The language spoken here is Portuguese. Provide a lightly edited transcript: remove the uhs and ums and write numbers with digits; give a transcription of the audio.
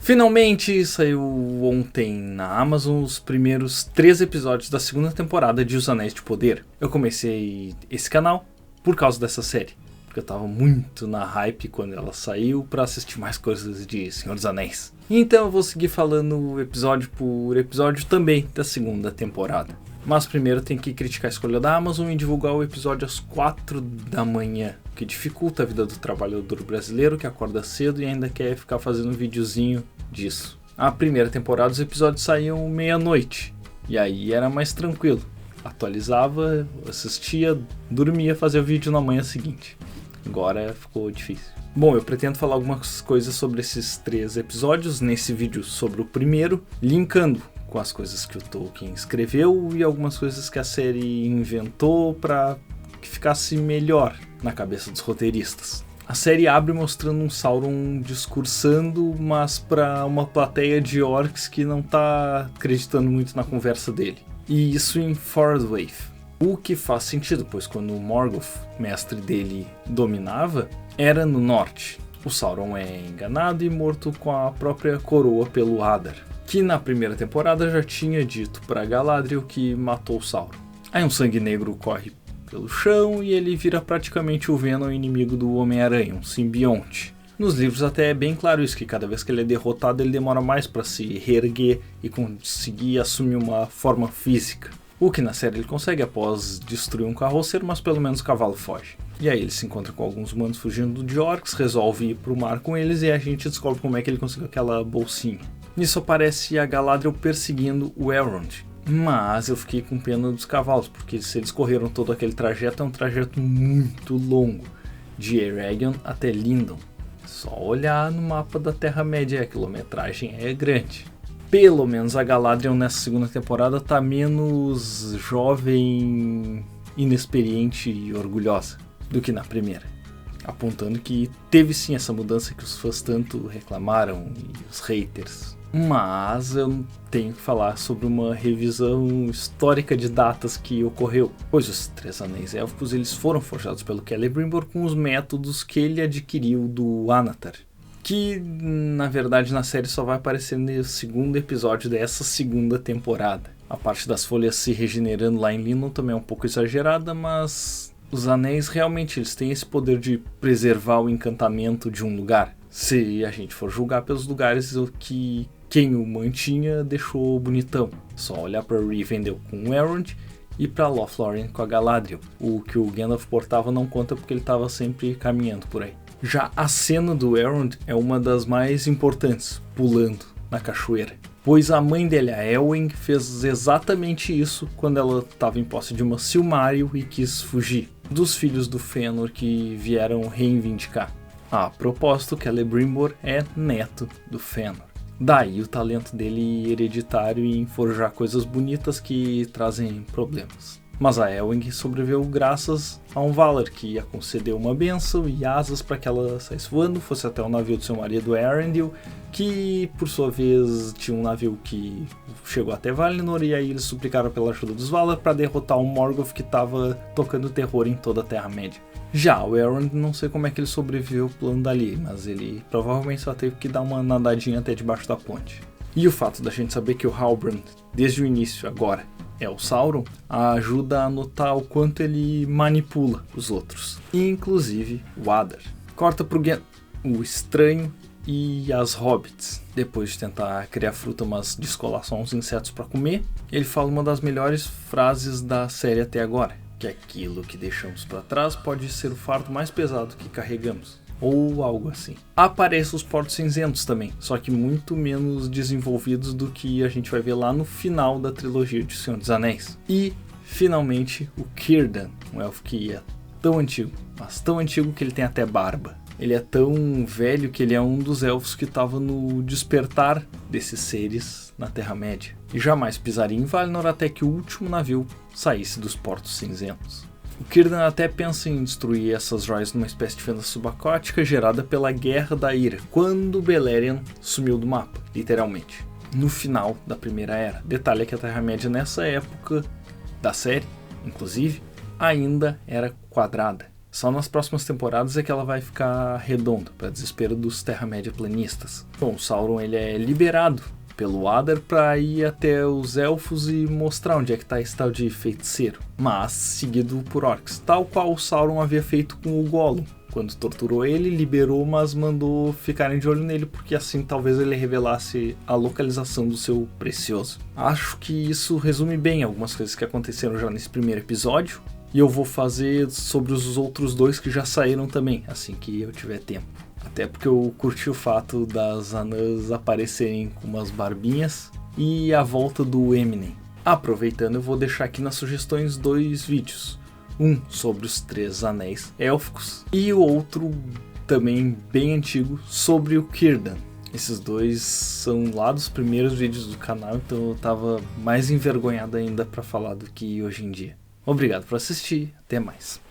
Finalmente saiu ontem na Amazon os primeiros 3 episódios da segunda temporada de Os Anéis de Poder. Eu comecei esse canal por causa dessa série, porque eu tava muito na hype quando ela saiu para assistir mais coisas de Senhor dos Anéis. Então eu vou seguir falando episódio por episódio também da segunda temporada. Mas primeiro tem que criticar a escolha da Amazon e divulgar o episódio às 4 da manhã, que dificulta a vida do trabalhador brasileiro que acorda cedo e ainda quer ficar fazendo um videozinho disso. A primeira temporada os episódios saíam meia-noite, e aí era mais tranquilo. Atualizava, assistia, dormia, fazia o vídeo na manhã seguinte. Agora ficou difícil. Bom, eu pretendo falar algumas coisas sobre esses 3 episódios nesse vídeo sobre o primeiro, linkando com as coisas que o Tolkien escreveu e algumas coisas que a série inventou para que ficasse melhor na cabeça dos roteiristas. A série abre mostrando um Sauron discursando, mas para uma plateia de orcs que não está acreditando muito na conversa dele. E isso em Fordwave. O que faz sentido, pois quando o Morgoth, mestre dele, dominava, era no norte. O Sauron é enganado e morto com a própria coroa pelo Adar, que na primeira temporada já tinha dito para Galadriel que matou o Sauron. Aí um sangue negro corre pelo chão e ele vira praticamente o Venom, inimigo do Homem-Aranha, um simbionte. Nos livros até é bem claro isso, que cada vez que ele é derrotado ele demora mais para se reerguer e conseguir assumir uma forma física. O que na série ele consegue após destruir um carroceiro, mas pelo menos o cavalo foge. E aí ele se encontra com alguns humanos fugindo de orcs, resolve ir pro mar com eles e a gente descobre como é que ele conseguiu aquela bolsinha. Nisso aparece a Galadriel perseguindo o Elrond. Mas eu fiquei com pena dos cavalos, porque se eles correram todo aquele trajeto, é um trajeto muito longo, de Eregion até Lindon. Só olhar no mapa da Terra-média, a quilometragem é grande. Pelo menos a Galadriel nessa segunda temporada tá menos jovem, inexperiente e orgulhosa do que na primeira. Apontando que teve sim essa mudança que os fãs tanto reclamaram e os haters. Mas eu tenho que falar sobre uma revisão histórica de datas que ocorreu, pois os 3 anéis élficos eles foram forjados pelo Celebrimbor com os métodos que ele adquiriu do Anatar, que na verdade na série só vai aparecer no segundo episódio dessa segunda temporada. A parte das folhas se regenerando lá em Lindon também é um pouco exagerada, mas os anéis realmente eles têm esse poder de preservar o encantamento de um lugar. Se a gente for julgar pelos lugares que quem o mantinha deixou bonitão. Só olhar para Rivendell com o Elrond e para Lothlórien com a Galadriel. O que o Gandalf portava não conta porque ele estava sempre caminhando por aí. Já a cena do Elrond é uma das mais importantes, pulando na cachoeira. Pois a mãe dele, a Elwing, fez exatamente isso quando ela estava em posse de uma Silmaril e quis fugir dos filhos do Fëanor que vieram reivindicar. A propósito, Celebrimbor é neto do Fëanor. Daí o talento dele hereditário em forjar coisas bonitas que trazem problemas. Mas a Elwing sobreviveu graças a um Valar que ia conceder uma bênção e asas para que ela saísse voando, fosse até o navio do seu marido Elendil, que por sua vez tinha um navio que chegou até Valinor, e aí eles suplicaram pela ajuda dos Valar para derrotar um Morgoth que estava tocando terror em toda a Terra-média. Já o Elrond, não sei como é que ele sobreviveu pulando dali, mas ele provavelmente só teve que dar uma nadadinha até debaixo da ponte. E o fato da gente saber que o Halbrand, desde o início agora, é o Sauron, ajuda a notar o quanto ele manipula os outros, inclusive o Adar. Corta pro o estranho e as hobbits. Depois de tentar criar fruta, mas descolar só uns insetos para comer, ele fala uma das melhores frases da série até agora, que aquilo que deixamos para trás pode ser o fardo mais pesado que carregamos, ou algo assim. Aparecem os Portos Cinzentos também, só que muito menos desenvolvidos do que a gente vai ver lá no final da trilogia de Senhor dos Anéis. E, finalmente, o Círdan, um elfo que é tão antigo, mas tão antigo que ele tem até barba. Ele é tão velho que ele é um dos elfos que estava no despertar desses seres na Terra-média. E jamais pisaria em Valinor até que o último navio saísse dos Portos Cinzentos. O Círdan até pensa em destruir essas joias numa espécie de fenda subaquática gerada pela Guerra da Ira, quando Beleriand sumiu do mapa, literalmente, no final da Primeira Era. Detalhe é que a Terra-média nessa época da série, inclusive, ainda era quadrada. Só nas próximas temporadas é que ela vai ficar redonda, para desespero dos Terra-média planistas. Bom, o Sauron ele é liberado pelo Adar para ir até os Elfos e mostrar onde é que está esse tal de feiticeiro, mas seguido por orcs, tal qual o Sauron havia feito com o Gollum. Quando torturou ele, liberou, mas mandou ficarem de olho nele, porque assim talvez ele revelasse a localização do seu precioso. Acho que isso resume bem algumas coisas que aconteceram já nesse primeiro episódio, e eu vou fazer sobre os outros dois que já saíram também, assim que eu tiver tempo. Até porque eu curti o fato das anãs aparecerem com umas barbinhas e a volta do Eminem. Aproveitando, eu vou deixar aqui nas sugestões 2 vídeos. Um sobre os 3 anéis élficos e o outro também bem antigo sobre o Círdan. Esses dois são lá dos primeiros vídeos do canal, então eu tava mais envergonhado ainda para falar do que hoje em dia. Obrigado por assistir, até mais.